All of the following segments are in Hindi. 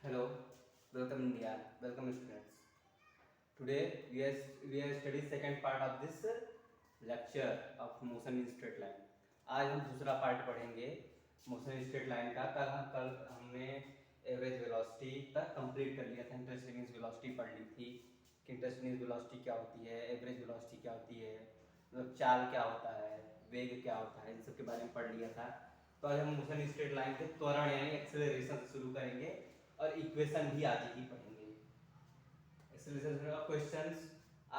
Hello, welcome India, welcome students. Today we are studying second part of this lecture of motion in straight line. आज हम दूसरा पार्ट पढ़ेंगे मोशन इन स्ट्रेट लाइन का। कल हमने एवरेज वेलोसिटी तक कंप्लीट कर लिया था। इंटरसेप्टिंग वेलोसिटी पढ़ ली थी कि इंटरसेप्टिंग वेलोसिटी क्या होती है, एवरेज वेलोसिटी क्या होती है, मतलब चाल क्या होता है, वेग क्या होता है, इन सब के बारे में पढ़ लिया था। तो आज हम मोशन इन स्ट्रेट लाइन के त्वरण यानी एक्सेलरेशन से शुरू करेंगे और इक्वेशन भी आज ही पढ़ेंगे। एक्सेलरेशन का क्वेश्चंस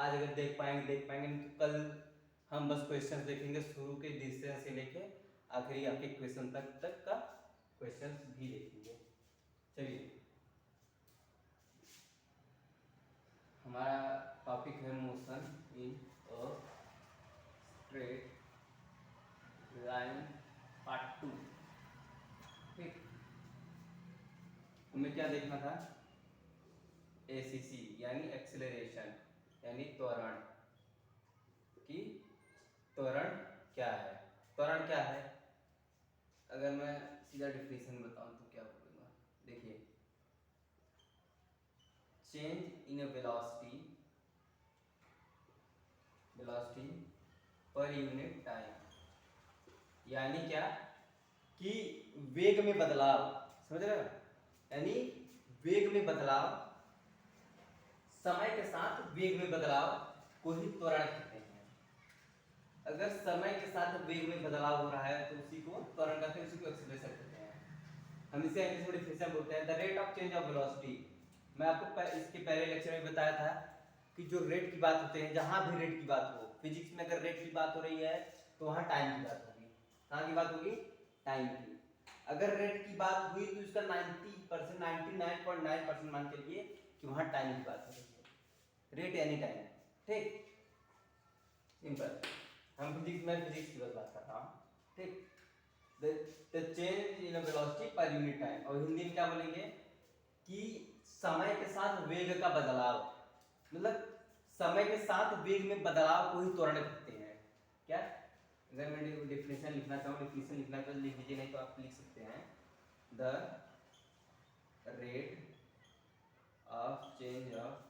आज अगर देख पाएंगे नहीं तो कल हम बस क्वेश्चंस देखेंगे, शुरू के डिस्टेंस से लेके आखिरी आपके क्वेश्चन तक का क्वेश्चंस भी देखेंगे। चलिए, हमारा टॉपिक है motion in a straight line part 2। ठीक, हमें क्या देखना था? एसीसी यानी एक्सेलरेशन यानी त्वरण की त्वरण क्या है। त्वरण क्या है? अगर मैं सीधा डिफिनेशन बताऊं तो क्या बोलूंगा, देखिए, change in velocity per unit time. यानी क्या कि वेग में बदलाव, समझ रहे हो? यानी वेग में बदलाव, समय के साथ वेग में बदलाव को ही त्वरण कहते हैं। अगर समय के साथ वेग में बदलाव हो रहा है तो उसी को त्वरण कहते हैं, उसी को एक्सेलरेशन कहते हैं। हम इसे इंग्लिश में डिफिनेशन बोलते हैं the rate of change of velocity. मैं आपको इसके पहले लेक्चर में बताया था कि जो रेट की बात होते हैं, जहां भी रेट की बात हो, फिजिक्स में अगर रेट की बात हो रही है तो वहां टाइम की बात होगी। कहां की बात होगी? टाइम की। अगर रेट की बात हुई तो इसका 90%, 99.9% मान के लिए कि वहां टाइम की बात हो रही है। रेट यानी टाइम। ठीक, सिंपल। हम फिजिक्स की बात कर रहा हूँ। ठीक, the change in velocity per unit time, और हिंदी में क्या बोलेंगे कि समय के साथ वेग का बदलाव, मतलब समय के साथ वेग में बदलाव को ही त्वरण कहते हैं। क्या? अगर मैं डिफिनेशन लिखना चाहूँ, डिफिनेशन लिखना तो लिख लीजिए, नहीं तो आप लिख सकते हैं the rate of change of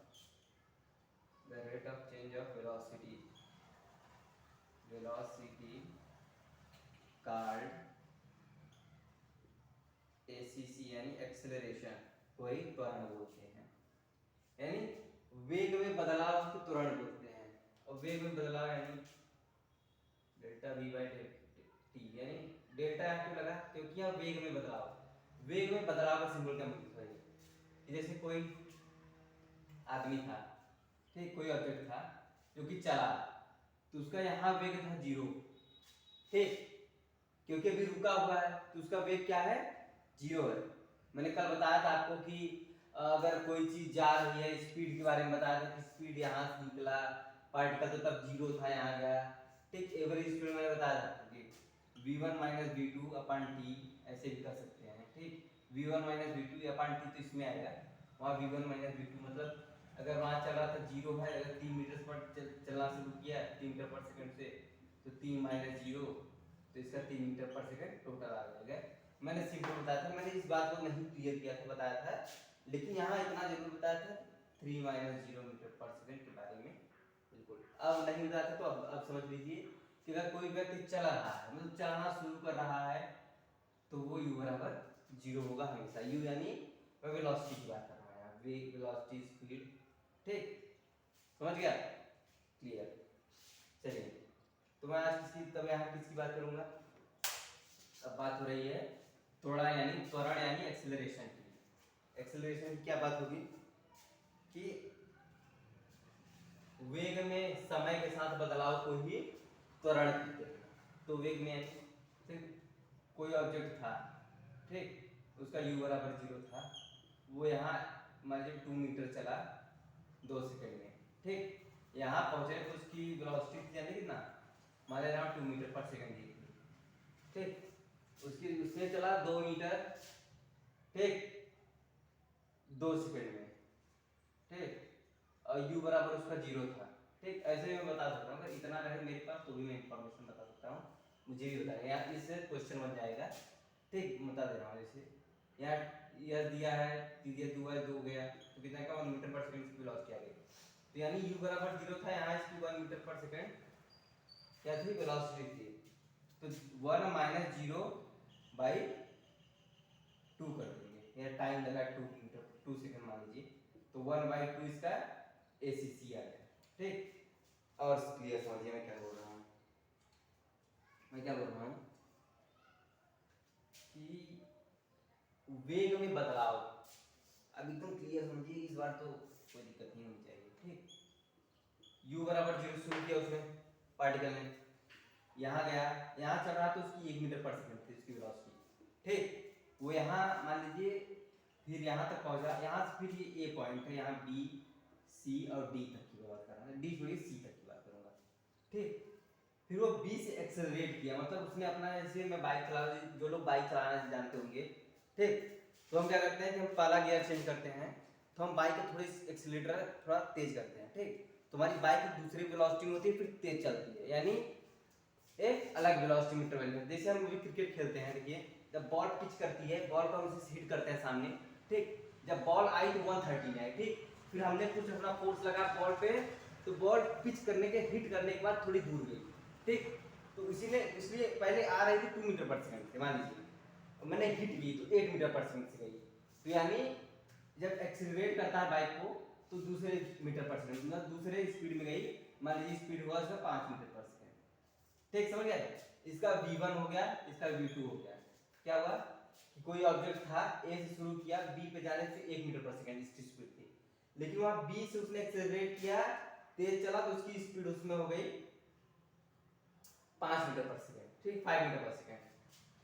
velocity card ACC यानी एक्सेलरेशन को ही त्वरण बोलते हैं। यानी वेग में बदलाव को त्वरण बोलते हैं। और वेग में बदलाव यानी डेल्टा वी बाई टी, यानी डेल्टा यहाँ क्यों लगा? क्योंकि यहाँ वेग में बदलाव, वेग में बदलाव का सिंबल क्या मतलब है कि जैसे कोई आदमी था, ठीक, कोई ऑब्जेक्ट था जो कि चला, तो उसका यहाँ वेग था 0। ठीक, क्योंकि अभी रुका हुआ है तो उसका वेग क्या है? 0 है। मैंने कल बताया था आपको कि अगर कोई चीज जा रही है, स्पीड के बारे में बताया था कि स्पीड यहाँ से निकला, पार्टिकल तो तब 0 था, यहाँ गया। ठीक, एवरेज स्पीड मैंने बताया था कि v1 माइनस v2 अपन t ऐसे भी कर सकते हैं। ठीक, v1 माइनस v2 अपन t तो इसमें आएगा, वहाँ v1 माइनस v2 मतलब अगर वहाँ चल रहा था 0 है, अगर 3 मीटर पर चलना शुरू किया 3 मीटर पर सेकंड से, तो 3 माइनस 0 तो इसका 3 मीटर पर सेकंड टोटल आ जाएगा। मैंने सिंपल बताया था, मैंने इस बात को नहीं क्लियर किया था, बताया था, लेकिन यहाँ इतना जरूर बताया था 3 माइनस 0 मीटर पर सेकंड के बारे में। बिल्कुल, अब नहीं बताया था तो अब समझ लीजिए कि अगर कोई व्यक्ति चल रहा है, मतलब चलना शुरू कर रहा है, तो वो u बराबर 0 होगा हमेशा। u यानी मैं वेलोसिटी की बात कर रहा हूँ, वेलोसिटी स्पीड। ठीक, समझ गया? क्लियर? चलिए, तो मैं आज तब यहाँ किसकी बात करूंगा? अब बात हो रही है त्वरण यानी एक्सेलरेशन की। एक्सेलरेशन की क्या बात होगी कि वेग में समय के साथ बदलाव को ही त्वरण कहते हैं। तो वेग में ठीक, कोई ऑब्जेक्ट था, ठीक, उसका u बराबर 0 था, वो यहाँ मान लीजिए 2 मीटर चला 2 सेकंड में। ठीक, यहाँ पहुंचे तो उसकी वेलोसिटी यानी कितना? मान लीजिए 2 मीटर पर सेकंड दी थी। ठीक, उससे चला 2 मीटर, ठीक, 2 सेकंड में। ठीक, और u बराबर उसका 0 था। ठीक, ऐसे मैं बता सकता हूँ, अगर इतना रहे मेरे पास तो भी मैं इंफॉर्मेशन बता सकता हूँ, मुझे भी बताएगा यार, इससे क्वेश्चन बन जाएगा। ठीक, बता दे रहा हूँ। जैसे यहाँ यह दिया है, ये 2 गया तो कितना का 1 मीटर पर सेकंड की वेलोसिटी आ गई। तो यानी u बराबर 0 था, यहाँ इसकी 1 मीटर पर सेकंड क्या थी, वेलोसिटी थी। तो 1 माइनस 0 बाई 2 कर देंगे, यह टाइम लगा 2 मीटर 2 सेकंड मान लीजिए, तो 1/2 इसका ACC आ गया। ठीक, और क्लियर समझिए मैं क्या बोल रहा हूँ, मैं क्या बोल रहा हूँ कि वेग में बदलाव, अब एकदम क्लियर समझिए इस बार, तो कोई दिक्कत नहीं होनी चाहिए। ठीक, u बराबर 0 शुरू किया उसने पार्टिकल ने, यहाँ गया, यहाँ चल रहा तो उसकी 1 मीटर पर सेकंड थी उसकी वेलोसिटी। ठीक, वो यहाँ मान लीजिए फिर यहाँ तक पहुँचा, यहाँ से फिर ये A पॉइंट है, यहाँ B C और D तक की बात कर रहा हूँ, D छोड़िए C तक की बात करूँगा। ठीक, फिर वो B से एक्सेलरेट किया, मतलब उसने अपना, जैसे मैं बाइक चला, जो लोग बाइक चलाना जानते होंगे, ठीक, तो हम क्या करते हैं कि हम पहला गियर चेंज करते हैं, तो हम बाइक को थोड़ी एक्सीलरेटर थोड़ा तेज करते हैं। ठीक, तो हमारी बाइक दूसरी वेलोसिटी में होती है, फिर तेज चलती है, यानी एक अलग वेलोसिटी मीटर वैल्यू। जैसे हम भी क्रिकेट खेलते हैं, देखिए जब बॉल पिच करती है, बॉल को हम इसे हिट करते हैं सामने। ठीक, जब बॉल आई तो 130 में आई। ठीक, फिर हमने कुछ अपना फोर्स लगा बॉल पे, तो बॉल पिच करने के हिट करने के बाद थोड़ी दूर गई। ठीक, तो इसलिए पहले आ रही थी 2 मीटर पर सेकंड से, मान लीजिए, और मैंने हिट की तो 8 मीटर पर सेकंड से गई। तो यानी जब एक्सीलरेट करता है बाइक को तो दूसरे मीटर पर सेकंड, मतलब दूसरे स्पीड में गई, मान लीजिए स्पीड हुआ इसका 5 मीटर पर सेकंड। ठीक, समझ गए, इसका v1 हो गया, इसका v2 हो गया। क्या हुआ कि कोई ऑब्जेक्ट था, A से शुरू किया, B पे जाने से 1 मीटर पर सेकंड इसकी स्पीड थी, लेकिन वहां B से उसने एक्सेलरेट किया, तेज चला, तो उसकी स्पीड उसमें हो गई 5 मीटर पर सेकंड। ठीक, 5 मीटर पर सेकंड।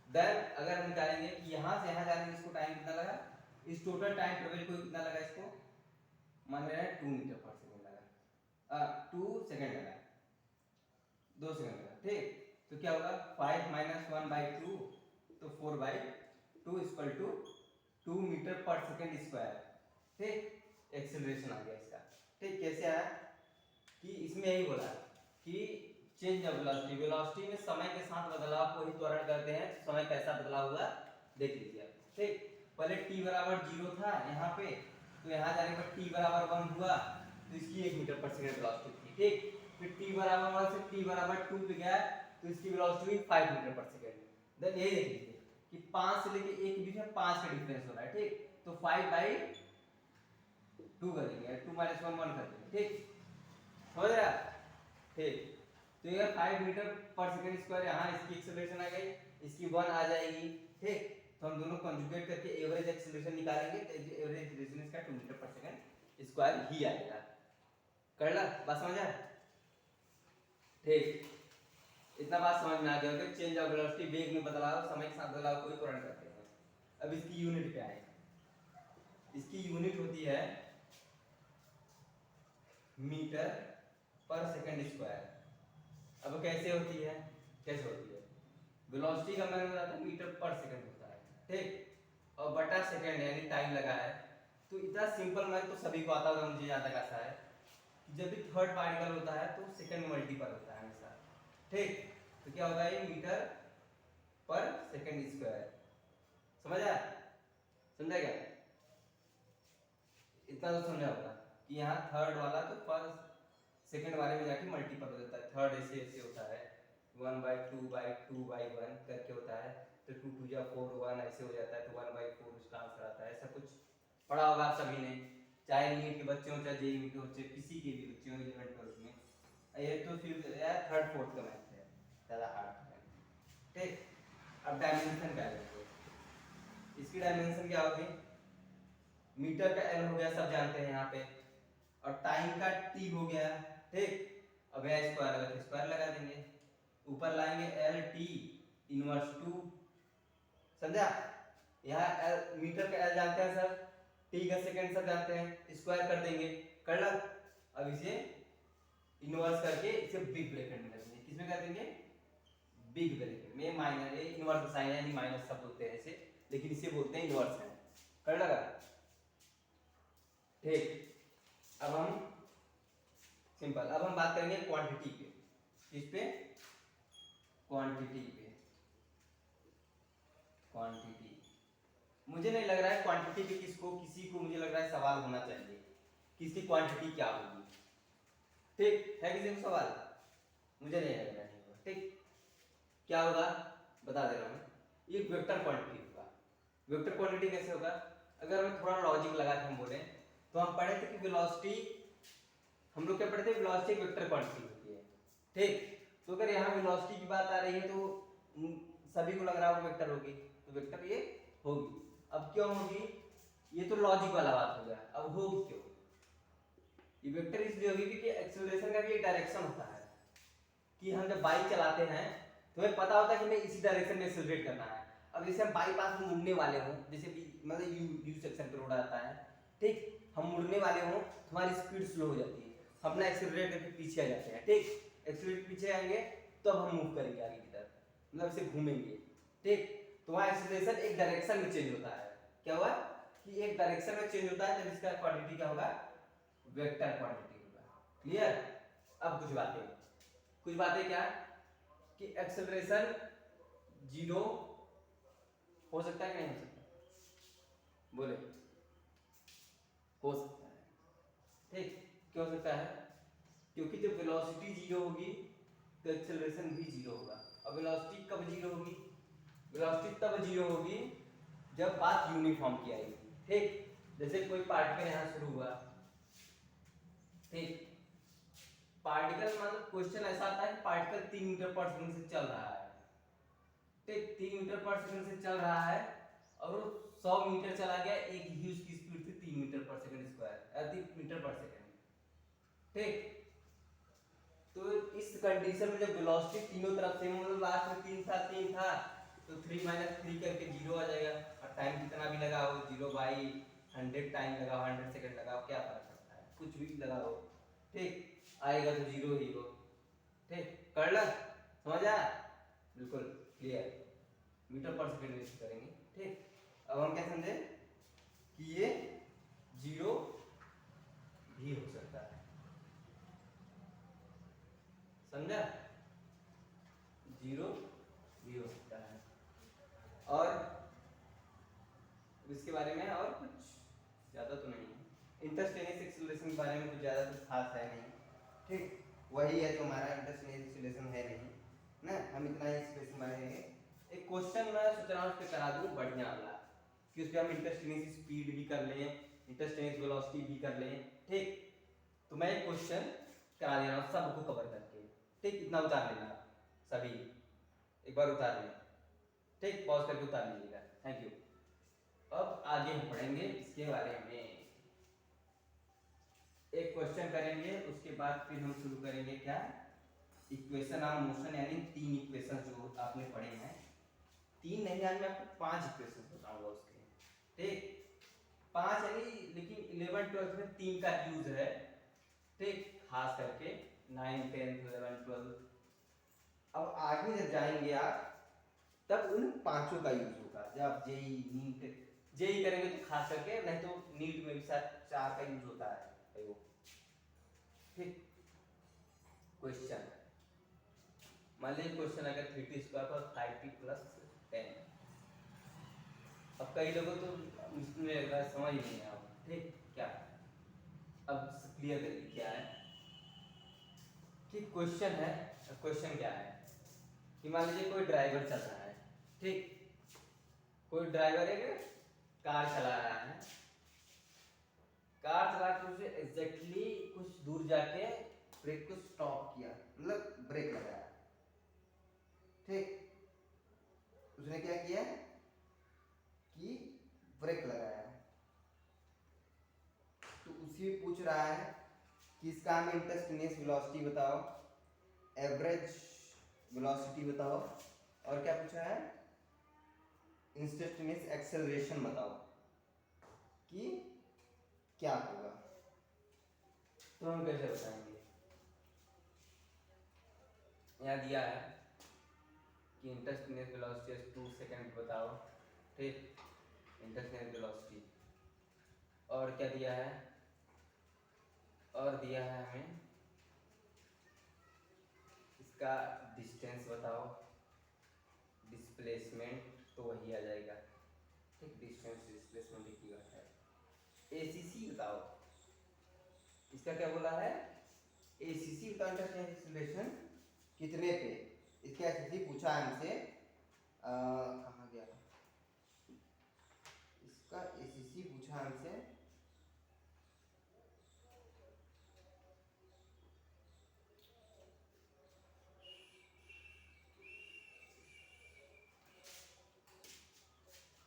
देन अगर हम निकालेंगे कि यहां से यहां जाने में इसको टाइम कितना लगा, इस टोटल टाइम ट्रेवल को कितना लगा, इसको मान रहे हैं 2 मीटर पर सेकंड लगा, 2 सेकंड लगा, 2 सेकंड लगा। ठीक, तो क्या होगा 5 माइनस 1/2, तो 4/2 इक्वल टू 2 मीटर पर सेकंड स्क्वायर। ठीक, एक्सेलरेशन आ गया इसका। ठीक, कैसे आया कि इसमें यही बोला कि चेंज ऑफ वेलोसिटी, वेलोसिटी में समय के साथ बदलाव को ही त्वरण करते हैं। तो समय कैसा बदला हुआ देख लीजिए आप। ठीक, पहले t बराबर 0 था यहाँ पे, तो यहाँ जाने पर t बराबर 1 हुआ, तो इसकी 1 मीटर पर सेकंड वेलोसिटी थी। ठीक, फिर t बराबर 1 से t बराबर 2 पे गया, तो इसकी वेलोसिटी हुई 5 मीटर पर सेकंड। देन यही देख लीजिए कि 5 से लेके 1 के बीच में 5 का डिफरेंस हो रहा है। ठीक, तो 5/2 कर देंगे, 2 माइनस 1 1 कर देंगे। ठीक, समझ रहा है। ठीक, तो ये 5 मीटर पर सेकंड स्क्वायर, यहाँ इसकी एक्सेलरेशन आ गई, इसकी 1 आ जाएगी। ठीक, तो हम दोनों कंजुगेट करके एवरेज एक्सेलरेशन निकालेंगे, तो एवरेज एक्सेलरेशन इसका 2 मीटर पर सेकंड स्क्वायर ही आएगा। कर ला, बात समझ आया। ठीक, इतना बात समझ में आ गया कि चेंज ऑफ वेलोसिटी, वेग में बदलाव, समय के साथ बदलाव को ही त्वरण करते हैं। अब इसकी यूनिट क्या है, इसकी यूनिट होती है मीटर पर सेकंड स्क्वायर। अब कैसे होती है, कैसे होती है, वेलोसिटी का मैंने बताया था मीटर पर सेकंड होता है। ठीक, और बटा सेकंड यानी टाइम लगा है। तो इतना सिंपल मैथ तो सभी को आता होगा, मुझे ज्यादा कैसा है, जब भी थर्ड पार्टिकल होता है तो सेकंड मल्टीपल होता है हमेशा। ठीक, तो क्या होगा ये मीटर पर सेकंड स्क्वायर। समझ आया, समझा क्या, इतना तो समझा होगा कि यहाँ थर्ड वाला तो फर्स्ट सेकंड वाले में जाके मल्टीपल हो जाता है। थर्ड ऐसे ऐसे होता है, 1/2/2/1 करके होता है, तो 2 2 जा 4 1 ऐसे हो जाता है, तो 1/4 उसका आंसर आता है। ऐसा कुछ पढ़ा होगा आप सभी ने, चाहे नीट के बच्चे हो, चाहे जेईई के बच्चे, किसी के भी बच्चे हो 11 12 में। ये तो फिर यार थर्ड फोर्थ का मैथ है, ज़्यादा हार्ड है। ठीक, अब डायमेंशन क्या है, इसकी डायमेंशन क्या होगी, मीटर का एल हो गया, सब जानते हैं यहाँ पे, और टाइम का टी हो गया। ठीक, अब यहाँ स्क्वायर लगा, स्क्वायर लगा देंगे, ऊपर लाएंगे एल टी इनवर्स 2, समझा। यहाँ एल मीटर का एल जानते हैं सर, टी का सेकंड सब जानते हैं, स्क्वायर कर देंगे, कर ला। अब इसे इनवर्स करके इसे बिग ब्रैकेट में कर देंगे, किसमें कर देंगे, बिग ब्रैकेट में। माइनस ये इनवर्स साइन है, यानी माइनस शब्द होते हैं ऐसे, लेकिन इसे बोलते हैं इनवर्स है। कर लगा। ठीक, अब हम सिंपल, अब हम बात करेंगे क्वांटिटी पे, किस पे, क्वांटिटी पे, क्वांटिटी। मुझे मुझे नहीं लग रहा है क्वांटिटी पे किसी को मुझे लग रहा है सवाल होना चाहिए कि इसकी क्वांटिटी क्या होगी। ठीक है, किसी को सवाल? मुझे नहीं लग रहा है। ठीक, क्या होगा बता दे रहा हूँ, ये वेक्टर क्वांटिटी होगा। वेक्टर क्वांटिटी कैसे होगा? अगर हम थोड़ा लॉजिक लगा के हम बोले तो हम पढ़े थे कि वेलोसिटी, हम लोग क्या पढ़े थे, वेलोसिटी एक वेक्टर क्वांटिटी होती है। ठीक, तो अगर यहाँ वेलोसिटी की बात आ रही है तो सभी को लग रहा है वो वेक्टर होगी, तो वेक्टर ये होगी। अब क्यों होगी? ये तो लॉजिक वाला बात हो गया। अब होगी क्यों? ये वेक्टर इसलिए होगी क्योंकि एक्सेलरेशन का भी एक डायरेक्शन होता है कि हम जब बाइक चलाते हैं तो हमें पता होता है कि हमें इसी डायरेक्शन में एक्सेलरेट करना है। अब जैसे हम बाईपास में मुड़ने वाले हों, जैसे भी मतलब यू सेक्शन पे रोड आता है, ठीक, हम मुड़ने वाले हों तो हमारी स्पीड स्लो हो जाती है, हम अपना एक्सेलरेट करके पीछे आ जाते हैं। ठीक, एक्सेलरेट पीछे आएंगे तो अब हम मूव करेंगे आगे की तरफ, मतलब इसे घूमेंगे। ठीक, तो वहाँ एक्सेलरेशन एक डायरेक्शन में चेंज होता है। क्या हुआ कि एक डायरेक्शन में चेंज होता है, तब इसका क्वांटिटी क्या होगा? वेक्टर क्वांटिटी होगा। क्लियर? अब कुछ बातें क्या कि एक्सेलरेशन जीरो हो सकता है कि नहीं हो सकता? बोले, हो सकता है। ठीक, क्यों हो सकता है? क्योंकि जब वेलोसिटी जीरो होगी तो एक्सेलरेशन भी जीरो होगा। अब वेलोसिटी कब जीरो होगी? वेलोसिटी तब जीरो होगी जब बात यूनिफॉर्म की आएगी। ठीक, जैसे कोई पार्टिकल यहाँ शुरू हुआ, ठीक, पार्टिकल मतलब क्वेश्चन ऐसा आता है कि पार्टिकल 3 मीटर पर सेकंड से चल रहा है। ठीक, 3 मीटर पर सेकंड से चल रहा है और वो 100 मीटर चला गया, एक ही उसकी स्पीड थी 3 मीटर पर सेकंड स्क्वायर, 3 मीटर पर सेकंड। ठीक, तो इस कंडीशन में जब वेलोसिटी तीनों तरफ से, मतलब लास्ट में 3 था तो 3 माइनस 3 करके 0 आ जाएगा, और टाइम कितना भी लगाओ, 0/100 टाइम लगाओ, 100 सेकंड लगाओ, क्या फर्क पड़ता है, कुछ भी लगाओ, ठीक, आएगा तो जीरो ही हो। ठीक, कर ला, समझ आया? बिल्कुल क्लियर, मीटर पर सेकंड यूज करेंगे। ठीक, अब हम क्या समझे कि ये जीरो भी हो सकता है, समझा? जीरो भी हो सकता है। और इसके बारे में और कुछ ज़्यादा तो नहीं है, इंटरस्टेनियस एक्सीलरेशन के बारे में कुछ ज़्यादा कुछ खास है नहीं। ठीक, वही है जो हमारा इंटरस्टेनियस एक्सीलरेशन है नहीं ना, हम इतना ही एक्सप्रेशन बनाएंगे। एक क्वेश्चन मैं सोच रहा हूँ उस पर करा दूँ बढ़िया वाला, कि उस पर हम इंटरस्टेनियस स्पीड भी कर लें, इंटरस्टेनियस वेलोसिटी भी कर लें। ठीक, तो मैं एक क्वेश्चन करा दे रहा हूँ सबको कवर करके। ठीक, इतना उतार लेना सभी, एक बार उतार लें। ठीक, पॉज करके उतार लीजिएगा, थैंक यू। अब आगे हम पढ़ेंगे इसके बारे में, एक क्वेश्चन करेंगे, उसके बाद फिर हम शुरू करेंगे क्या, इक्वेशन ऑफ मोशन, यानी 3 इक्वेशन जो आपने पढ़े हैं, 3 नहीं, आज मैं आपको 5 इक्वेशन बताऊंगा उसके। ठीक, 5 यानी, लेकिन 11 12 में 3 का यूज है। ठीक, खास करके 9 10 11 12। अब आगे जब जाएंगे आप तब उन पांचों का यूज होगा, जब आप जेई नीट जेई करेंगे तो खास करके, नहीं तो नीट में भी शायद 4 का यूज होता है भाई वो। ठीक, क्वेश्चन मान लीजिए क्वेश्चन अगर 3t स्क्वायर पर 5t प्लस 10, अब कई लोगों तो इसमें समझ ही नहीं आया। ठीक, क्या, अब क्लियर करिए क्या है कि क्वेश्चन है, क्वेश्चन क्या है कि मान लीजिए कोई ड्राइवर चल रहा है, ठीक, कोई ड्राइवर एक कार चला रहा है, कार चला के उसे एग्जैक्टली कुछ दूर जाके ब्रेक को स्टॉप किया, मतलब ब्रेक लगाया। ठीक, उसने क्या किया कि ब्रेक लगाया, तो उसी पूछ रहा है कि इसका हमें इंस्टेंटेनियस वेलोसिटी बताओ, एवरेज वेलोसिटी बताओ, और क्या पूछा है, इंस्टेंटेनियस एक्सेलरेशन बताओ कि क्या होगा। तो हम कैसे बताएंगे? यहाँ दिया है कि इंस्टेंटेनियस वेलोसिटी 2 सेकंड बताओ। ठीक, इंस्टेंटेनियस वेलोसिटी, और क्या दिया है, और दिया है हमें इसका डिस्टेंस बताओ, डिस्प्लेसमेंट तो वही आ जाएगा। ठीक, डिस्टेंस डिस्टेंस डिस्प्लेसमेंट एक यूनिट है। एसीसी बताओ, इसका क्या बोला है, एसीसी बताओ इंटरचेंज एक्सीलरेशन कितने पे। इसका एसीसी पूछा हमसे, कहाँ गया, इसका एसीसी पूछा हमसे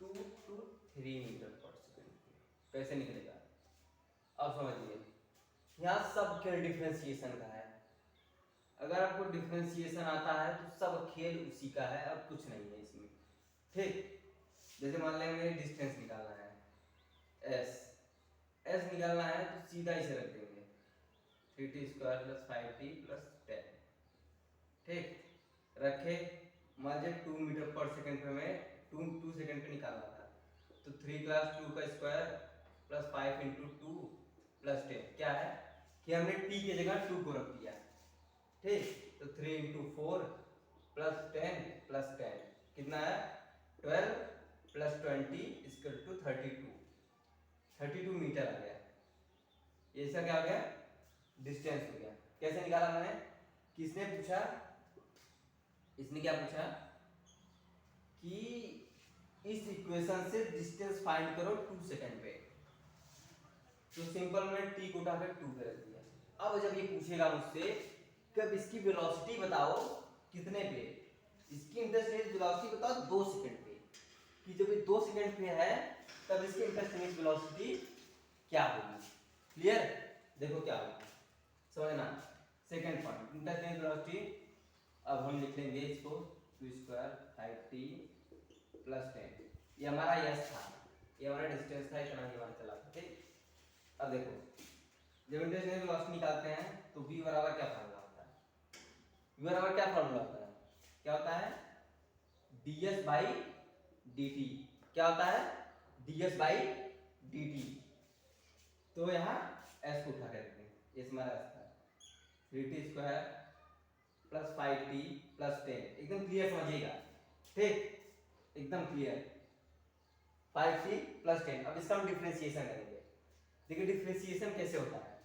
2 to 3 मीटर पर सेकंड। कैसे निकलेगा, अब समझिए, यहाँ सब खेल डिफरेंशिएशन का है। अगर आपको डिफरेंशिएशन आता है तो सब खेल उसी का है, अब कुछ नहीं है इसमें। ठीक, जैसे मान लें हमें डिस्टेंस निकालना है, एस निकालना है तो सीधा इसे रख देंगे 3t² + 5t + 10। ठीक, रखे, मान लीजिए 2 मीटर पर सेकंड पे हमें 2 सेकंड पे निकालना था, तो 3 + 2 का स्क्वायर + 5 × 2 + 10 क्या है कि हमने t की जगह 2 को रख दिया। ठीक, तो 3 × 4 + 10 + 10 कितना है 12 + 20 = 32 मीटर आ गया। ये इसका क्या हो गया, डिस्टेंस हो गया। कैसे निकाला मैंने, किसने पूछा, इसने क्या पूछा कि इस इक्वेशन से डिस्टेंस फाइंड करो 2 सेकंड पे, तो सिंपल मैंने t को उठाकर 2 पे रख दिया। अब जब ये पूछेगा मुझसे कब इसकी वेलोसिटी बताओ कितने पे, इसकी इंटरसेप्ट वेलोसिटी बताओ 2 सेकंड पे, कि जब ये 2 सेकंड पे है तब इसकी इंटरसेप्ट वेलोसिटी क्या होगी। क्लियर, देखो क्या होगा, समझना। सेकंड पॉइंट इंटरसेप्ट वेलोसिटी, अब हम लिख लेंगे इसको 2² 5t + 10, ये हमारा यस था, ये हमारा डिस्टेंस था, इतना ही हमारा चला था। ठीक, अब देखो जब इंटरसेप्ट वेलोसिटी निकालते हैं तो v बराबर क्या फार्मूला होता है, v बराबर क्या फार्मूला होता है, क्या होता है ds/dt, क्या होता है ds/dt। तो यहाँ s को उठा कर रखते हैं, ये हमारा s था 3t² + 5t + 10, एकदम क्लियर समझिएगा। ठीक, एकदम क्लियर 5t + 10। अब इसका हम डिफरेंशिएशन करेंगे। देखिए डिफरेंशिएशन कैसे होता है,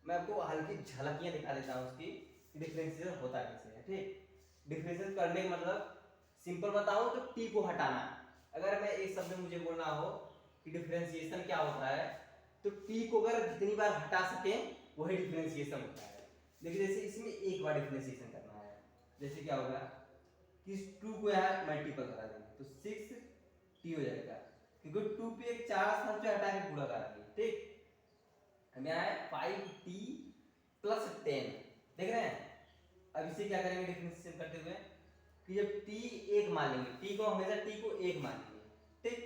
मैं आपको हल्की झलकियां दिखा देता हूँ उसकी डिफरेंशिएशन होता कैसे है। ठीक, डिफरेंशिएशन करने का मतलब सिंपल बताऊं तो t को हटाना। अगर मैं एक शब्द में मुझे बोलना हो कि डिफरेंशिएशन क्या होता है, तो t को अगर जितनी बार हटा सके वही डिफरेंशिएशन होता है। देखिए जैसे इसमें एक बार डिफरेंशिएशन करना है, जैसे क्या होगा कि इस 2 को यहाँ मल्टीपल करा देंगे तो 6t हो जाएगा, क्योंकि 2 पे एक 4 स्थान से हटा के पूरा करा दिए। ठीक, हमें आया 5t + 10, देख रहे हैं। अब इसे क्या करेंगे डिफरेंशिएशन करते हुए कि जब t 1 मान लेंगे, t को हमेशा t को 1 मानेंगे। ठीक,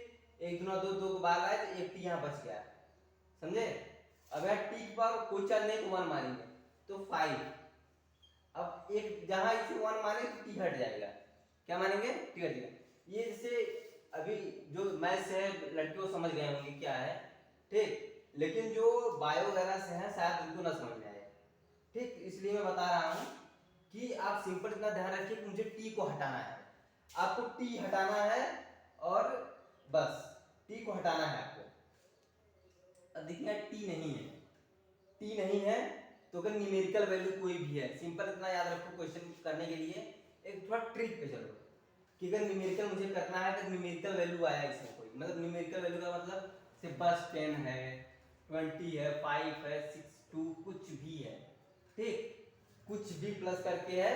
1 × 2 2 को बाहर आए तो 1 t यहाँ बच गया, समझे। अब यहाँ t की पावर कोई चल नहीं तो 1 मानेंगे तो 5। अब एक जहां इसे 1 माने तो t हट जाएगा, क्या मानेंगे t हट जाएगा। ये जैसे अभी जो मैथ्स है लड़कियों समझ गए होंगे क्या है। ठीक, लेकिन जो बायो वगैरह से है शायद उनको ना समझ में आए। ठीक, इसलिए मैं बता रहा हूं कि आप सिंपल इतना ध्यान रखिए कि मुझे t को हटाना है, आपको t हटाना है और बस t को हटाना है आपको। अब देखिए t नहीं है, t नहीं है तो अगर न्यूमेरिकल वैल्यू कोई भी है, सिंपल इतना याद रखो क्वेश्चन करने के लिए एक थोड़ा ट्रिक पे चलो कि अगर न्यूमेरिकल मुझे करना है तो न्यूमेरिकल वैल्यू आया इसमें कोई, मतलब न्यूमेरिकल वैल्यू का मतलब से बस 10 है 20 है 5 है 6 2 कुछ भी है। ठीक, कुछ भी प्लस करके है,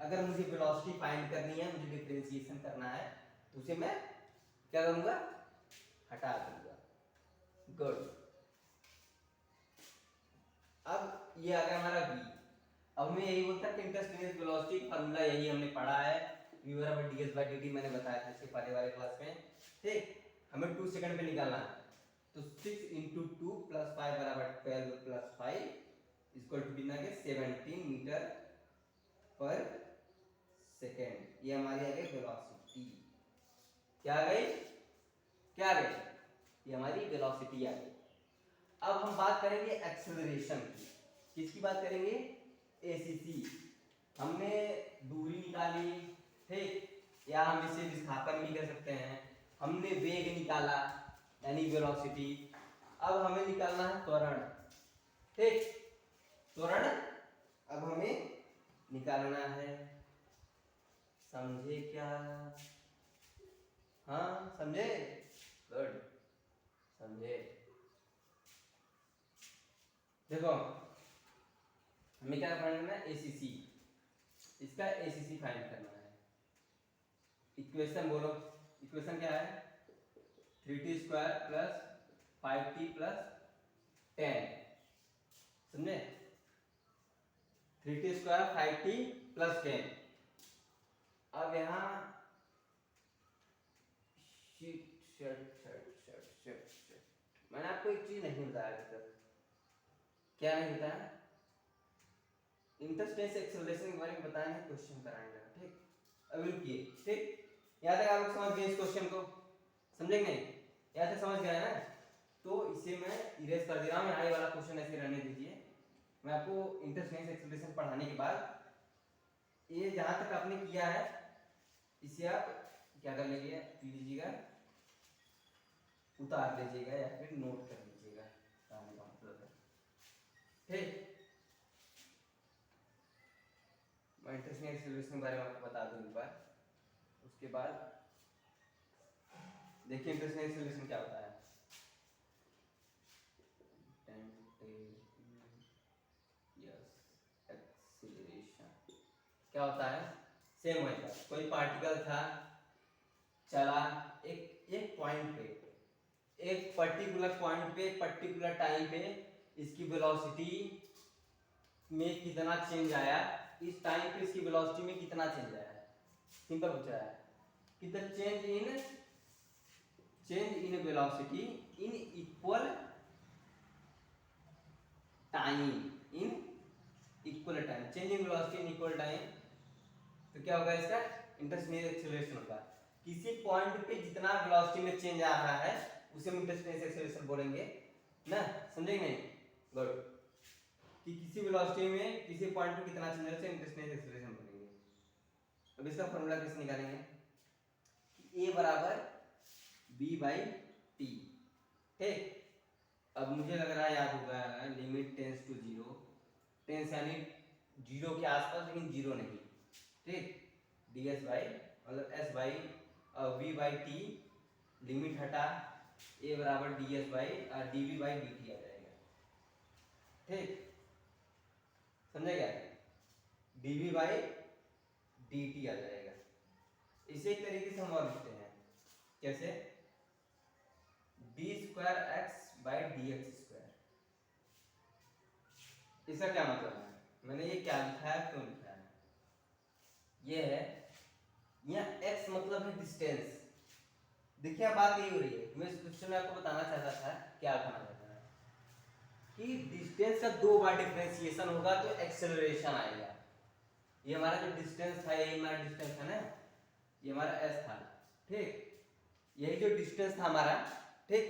अगर मुझे वेलोसिटी फाइंड करनी है, मुझे डिफरेंशिएशन करना है तो उसे मैं क्या करूंगा, हटा दूंगा। गुड, अब ये आ गया हमारा v। अब मैं यही बोलता कि इंस्टेंटेनियस वेलोसिटी फार्मूला यही हमने पढ़ा है, v = ds/dt, मैंने बताया था इसके पहले वाले क्लास में। ठीक, हमें 2 सेकंड पे निकालना है तो 6 × 2 + 5 = 12 + 5 = कितना के 17 मीटर पर सेकंड। ये हमारी आ गई वेलोसिटी, क्या आ गई, क्या आ गई, ये हमारी वेलोसिटी आ गई। अब हम बात करेंगे एक्सेलरेशन की, किसकी बात करेंगे, एसीसी। हमने दूरी निकाली, ठीक, या हम इसे विस्थापन भी कर सकते हैं, हमने वेग निकाला, यानी वेलोसिटी। अब हमें निकालना है त्वरण, ठीक, त्वरण अब हमें निकालना है, समझे क्या? हाँ समझे, गुड, समझे। देखो हमें क्या करना है, एसीसी, इसका एसीसी फाइंड करना है। इक्वेशन बोलो, इक्वेशन क्या है, 3t square plus 5t plus 10, समझे, 3t स्क्वायर 5t प्लस 10। अब यहाँ मैंने आपको एक चीज नहीं बताया अभी तक। क्या नहीं बताया? इंटरस्पेस एक्सेलरेशन के बारे में बताएंगे, क्वेश्चन कराएंगे, ठीक। अभी रुकिए, ठीक, यहाँ तक आप लोग समझ गए इस क्वेश्चन को, समझेंगे नहीं? यहाँ तक समझ गए ना? तो इसे मैं इरेज कर दे रहा हूँ, आगे वाला क्वेश्चन ऐसे रहने दीजिए। मैं आपको इंटरस्पेस एक्सेलरेशन पढ़ाने के बाद ये जहाँ तक आपने किया है इसे आप क्या कर लीजिएगा, उतार लीजिएगा या फिर नोट कर लीजिएगा, कहने का मतलब है, ठीक। मैं इंटरस्पेस एक्सेलरेशन के बारे में आपको बता दूं एक बार, उसके बाद देखिए इंटरस्पेस एक्सेलरेशन क्या होता है। एक्सीलरेशन क्या होता है, सेम वही था, कोई पार्टिकल था, चला एक पॉइंट पे, एक पर्टिकुलर पॉइंट पे, पर्टिकुलर टाइम पे इसकी वेलोसिटी में कितना चेंज आया, इस टाइम पे इसकी वेलोसिटी में कितना चेंज आया, सिंपल पूछ रहा है कि the change in velocity in equal time, in equal time, change in velocity in equal time. तो क्या होगा इसका, इंटरस्पेस एक्सेलरेशन होगा। किसी पॉइंट पे जितना वेलोसिटी में चेंज आ रहा है उसे हम इंटरस्पेस एक्सेलरेशन बोलेंगे ना, समझे नहीं? गुड, कि किसी वेलोसिटी में किसी पॉइंट पे कितना चेंज है उसे इंटरस्पेस एक्सेलरेशन बोलेंगे। अब इसका फॉर्मूला कैसे निकालेंगे, कि a बराबर b बाई टी, ठीक। अब मुझे लग रहा है याद होगा, limit tends to zero, tends यानी जीरो के आसपास लेकिन जीरो नहीं, ठीक, ds बाई मतलब s by v by t, limit हटा, a बराबर ds by dv by dt आ जाएगा, ठीक, समझे क्या, dv बाई dt आ जाएगा। इसे एक तरीके से हम और लिखते हैं, कैसे, D square x by D x square. इसका क्या मतलब है, मैंने ये क्या लिखा है, क्यों लिखा है, ये है, यहाँ x मतलब है डिस्टेंस। देखिए अब बात यही हो रही है, मैं इस क्वेश्चन में आपको बताना चाहता था, क्या बताना चाहता था, कि डिस्टेंस का दो बार डिफरेंशिएशन होगा तो एक्सेलरेशन आएगा। ये हमारा जो डिस्टेंस था, यही हमारा डिस्टेंस है ना, ये हमारा s था, ठीक, यही जो डिस्टेंस था हमारा, ठीक,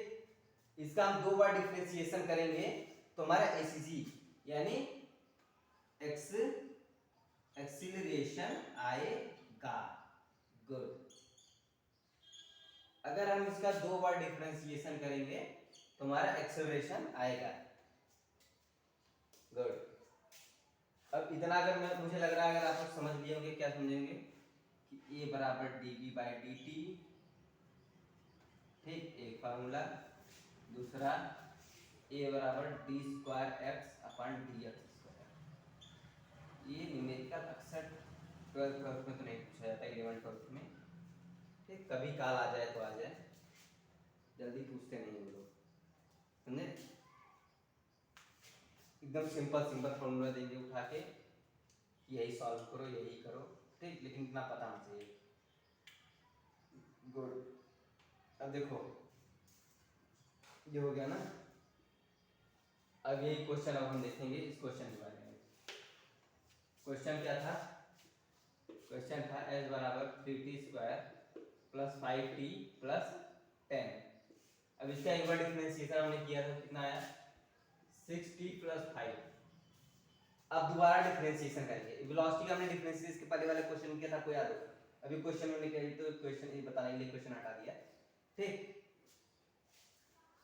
इसका हम दो बार डिफरेंशिएशन करेंगे तो हमारा एसीसी यानी एक्सीलरेशन आएगा। गुड, अगर हम इसका दो बार डिफरेंशिएशन करेंगे तो हमारा एक्सेलरेशन आएगा। गुड, अब इतना अगर मुझे लग रहा है अगर आप लोग समझ लिए होंगे, क्या समझेंगे, कि a बराबर dv बाई dt, ठीक, एक फार्मूला, दूसरा a बराबर D square x upon D x square. ये न्यूमेरिकल अक्सर 12th में तो नहीं पूछा जाता, 11th में, ठीक, कभी काल आ जाए तो आ जाए, जल्दी पूछते नहीं वो लोग, समझे। एकदम सिंपल सिंपल फॉर्मूला देंगे उठा के, यही सॉल्व करो, यही करो, ठीक, लेकिन इतना पता होना चाहिए। गुड, अब देखो ये हो गया ना, अब यही क्वेश्चन अब हम देखेंगे इस क्वेश्चन के बारे में। क्वेश्चन क्या था, क्वेश्चन था s बराबर 3t square plus 5t plus 10। अब इसका एक बार डिफरेंशिएशन हमने किया था, कितना आया, 6t प्लस 5। अब दोबारा डिफरेंशिएशन करेंगे, वेलोसिटी का हमने डिफरेंशिएशन के पहले वाले क्वेश्चन किया था, आपको याद हो, अभी क्वेश्चन में निकली तो क्वेश्चन ये बताने के लिए क्वेश्चन हटा दिया, ठीक।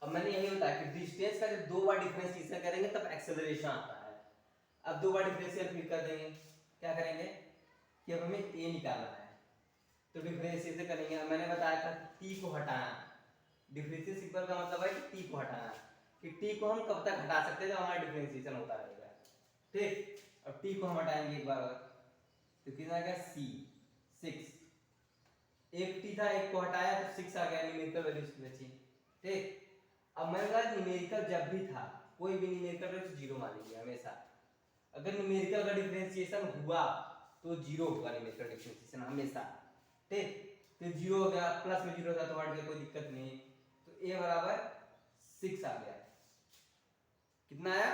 अब मैंने यही बताया कि डिस्टेंस का जब दो बार डिफरेंशिएशन करेंगे तब एक्सेलरेशन आता है। अब दो बार डिफरेंशियल फिर कर देंगे, क्या करेंगे कि अब हमें ए निकालना है, तो डिफरेंशिएशन करेंगे। अब मैंने बताया था टी को हटाना, डिफरेंशियल सिंपल का मतलब है कि टी को हटाना, कि टी को हम कब तक हटा सकते हैं जब हमारा डिफरेंशिएशन होता रहेगा। ठीक, अब टी को हम हटाएंगे एक बार, तो कितना आ गया सी 6, एक टी था एक को हटाया तो 6 आ गया, न्यूमेरिकल वैल्यू बची। ठीक, अब मैंने कहा न्यूमेरिकल जब भी था कोई भी न्यूमेरिकल वैल्यू 0 मानेंगे हमेशा। अगर न्यूमेरिकल का डिफरेंशिएशन हुआ तो 0 होगा न्यूमेरिकल डिफरेंशिएशन हमेशा। ठीक, तो 0 हो गया, प्लस में 0 था तो हट गया, कोई दिक्कत नहीं। तो a बराबर 6 आ गया, कितना आया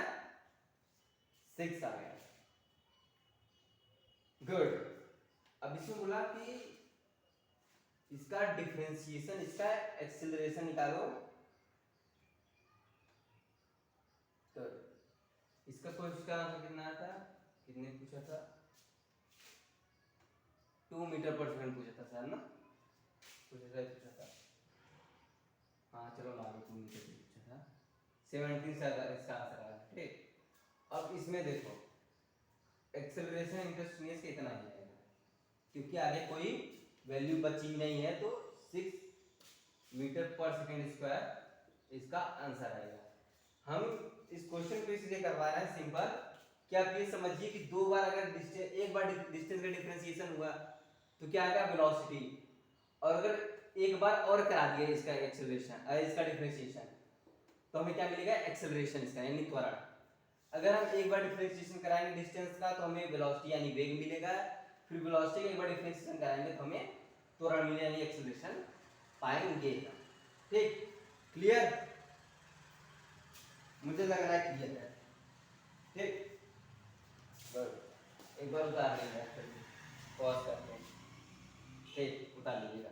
6 आ गया, गुड। अब इसमें बोला कि इसका डिफरेंशिएशन, इसका एक्सेलरेशन निकालो, तो इसका क्वेश्चन का आंसर कितना आता, कितने पूछा था 2 मीटर पर सेकंड पूछा था सर ना, पूछा था हाँ चलो मान लो 2 मीटर पूछा था, 17 से इसका आंसर आया। ठीक, अब इसमें देखो एक्सेलरेशन इंस्टेंटेनियस कितना ही आएगा, क्योंकि आगे कोई वैल्यू बची नहीं है, तो 6 मीटर पर सेकंड स्क्वायर इसका आंसर आएगा। हम इस क्वेश्चन को इसलिए करवा रहे हैं सिंपल, क्या आप ये समझिए कि दो बार अगर डिस्टेंस, एक बार डिस्टेंस का डिफरेंशिएशन हुआ तो क्या आएगा वेलोसिटी, और अगर एक बार और करा दिया इसका एक्सेलरेशन, इसका डिफरेंशिएशन, तो हमें क्या मिलेगा एक्सेलरेशन इसका यानी त्वरण। अगर हम एक बार डिफरेंशिएशन कराएंगे डिस्टेंस का तो हमें वेलोसिटी यानी वेग मिलेगा, फिर वेलोसिटी का एक बार डिफरेंशिएशन कराएंगे तो हमें त्वरण मिलेगा यानी एक्सेलरेशन पाएंगे। ठीक, क्लियर, मुझे लग रहा है क्लियर है। ठीक, एक बार उतार लेंगे, पॉज करते हैं। ठीक, उतार लीजिएगा।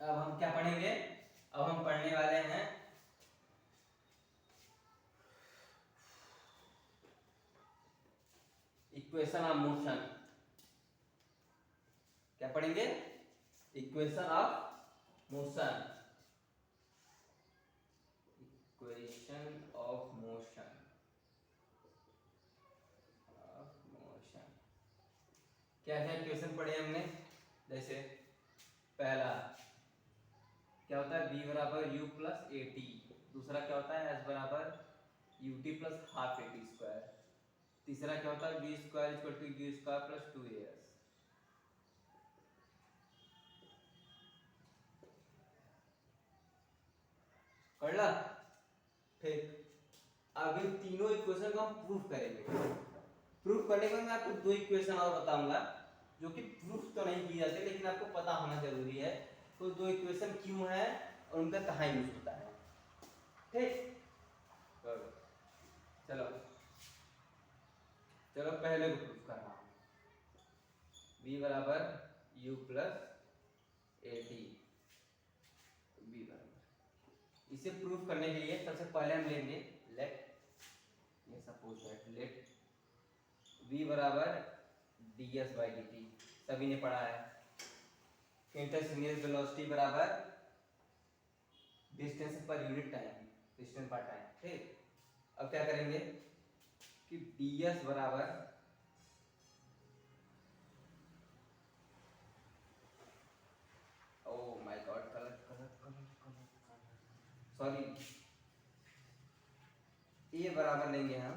अब हम क्या पढ़ेंगे, अब हम पढ़ने वाले हैं इक्वेशन ऑफ मोशन। क्या पढ़ेंगे, equation of motion, equation of motion, क्या क्या इक्वेशन पढ़े हमने, जैसे पहला क्या होता है v बराबर u प्लस ए टी, दूसरा क्या होता है s बराबर u t plus half a t square, तीसरा क्या होता है v square equal to u square plus 2as। पढ़ ला। ठीक, अब इन तीनों इक्वेशन को हम प्रूफ करेंगे। प्रूफ करने के बाद मैं आपको दो इक्वेशन और बताऊंगा जो कि प्रूफ तो नहीं की जाती लेकिन आपको पता होना जरूरी है, तो दो इक्वेशन क्यों है और उनका कहाँ यूज होता है। ठीक, चलो चलो पहले को प्रूफ कर रहा हूँ, v बराबर u plus A T, v बराबर, इसे प्रूफ करने के लिए सबसे पहले हम लेंगे लेट, ये सपोज दैट लेट v बराबर ds बाई डी टी, सभी ने पढ़ा है, इंस्टेंटेनियस वेलोसिटी बराबर distance per unit time, distance पर टाइम। ठीक, अब क्या करेंगे कि ds बराबर oh my God sorry, a बराबर लेंगे हम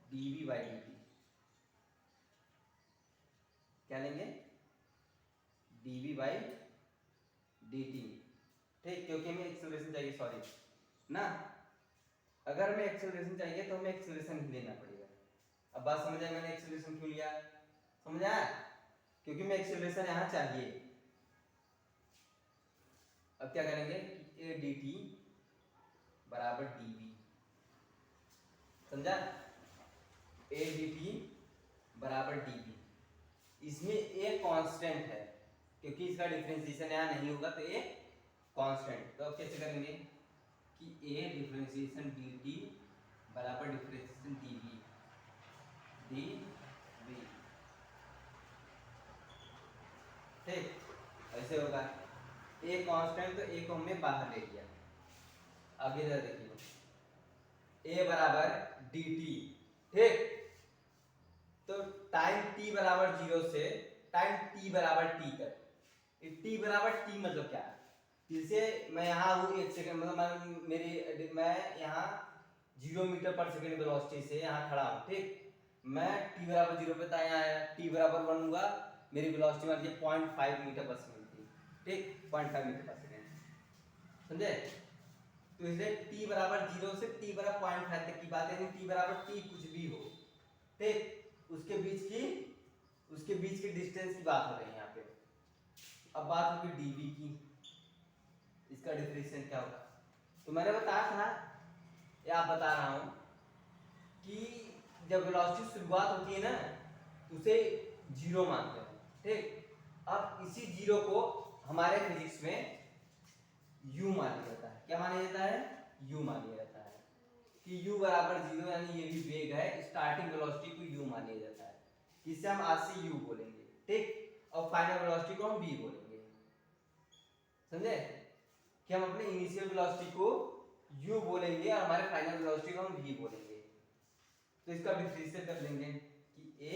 dv बाई dt, क्या लेंगे dv बाई dt। ठीक, क्योंकि हमें एक्सेलरेशन चाहिए, सॉरी ना, अगर हमें एक्सेलरेशन चाहिए तो हमें एक्सेलरेशन ही लेना पड़ेगा। अब बात समझ आए मैंने एक्सेलरेशन क्यों लिया, समझ आया, क्योंकि मैं एक्सेलरेशन यहाँ चाहिए। अब क्या करेंगे कि ए डी टी बराबर डी वी, समझा, ए डी टी बराबर डी वी, इसमें ए कांस्टेंट है क्योंकि इसका डिफरेंशिएशन यहाँ नहीं होगा तो ए कांस्टेंट। तो अब कैसे करेंगे कि ए डिफरेंशिएशन डी टी बराबर differentiation d v, d v, ठीक ऐसे होगा, ए कांस्टेंट तो ए को हमने बाहर ले लिया। अब इधर देखिए ए बराबर डी टी, ठीक, तो टाइम t बराबर 0 से टाइम t बराबर t तक, t बराबर t मतलब क्या है, जैसे मैं यहाँ हूँ 1 सेकंड, मतलब मैं यहाँ 0 मीटर पर सेकंड वेलोसिटी से यहाँ खड़ा हूँ, ठीक, मैं t बराबर 0 पे था, यहाँ आया t बराबर 1 हुआ, मेरी वेलोसिटी मान लीजिए 0.5 मीटर पर सेकंड थी, ठीक, 0.5 मीटर पर सेकंड, समझे। तो इसलिए t बराबर 0 से t बराबर 0.5 तक की बात है, t बराबर t कुछ भी हो, ठीक, उसके बीच की डिस्टेंस की बात हो रही है यहाँ पे। अब बात होगी dv की, इसका डिफरेंशियल क्या होगा, तो मैंने बताया था या बता रहा हूँ कि जब वेलोसिटी शुरुआत होती है ना तो उसे 0 मानते हैं, ठीक, अब इसी 0 को हमारे फिजिक्स में u माना जाता है, क्या माना जाता है, u माना जाता है, कि u बराबर 0 यानी ये भी वेग है, स्टार्टिंग वेलोसिटी को u माना जाता है, इसे हम आज से u बोलेंगे, ठीक, और फाइनल वेलोसिटी को हम v बोलेंगे, समझे, कि हम अपने इनिशियल वेलोसिटी को u बोलेंगे और हमारे फाइनल वेलोसिटी को हम v बोलेंगे। तो इसका डिफरेंशियल कर लेंगे कि a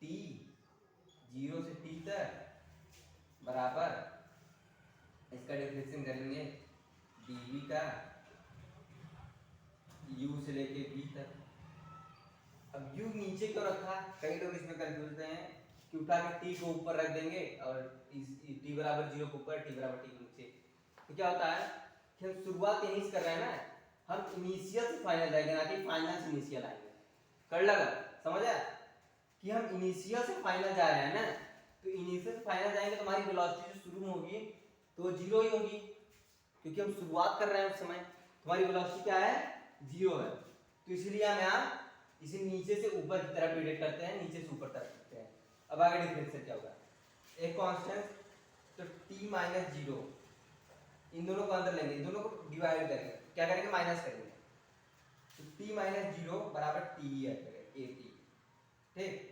t 0 से t तक बराबर, इसका डिफरेंशियल करेंगे dv का u से लेके v तक। अब u नीचे क्यों रखा, कई लोग इसमें कंफ्यूज होते हैं कि उठा के t को ऊपर रख देंगे और इस t बराबर 0 को ऊपर, t बराबर t को नीचे, तो क्या होता है कि हम शुरुआत यहीं से कर रहे हैं ना, हम इनिशियल से फाइनल जाएंगे ना कि फाइनल से इनिशियल आएंगे, कर लगा, समझ आया कि हम इनिशियल से फाइनल जा रहे हैं ना, तो इनिशियल से फाइनल जाएंगे तो हमारी वेलोसिटी जो शुरू में होगी तो वो 0 ही होगी, क्योंकि हम शुरुआत कर रहे हैं उस समय, तुम्हारी वेलोसिटी क्या है, 0 है, तो इसलिए हम यहाँ इसे नीचे से ऊपर की तरफ डिवाइड करते हैं, नीचे से ऊपर तरफ करते हैं। अब आगे डिफरेंशियल क्या होगा, एक कांस्टेंट तो t माइनस 0, इन दोनों को अंदर लेंगे, इन दोनों को डिवाइड करेंगे, क्या करेंगे, माइनस करेंगे, तो t माइनस 0 बराबर t ही आएगा, at, ठीक।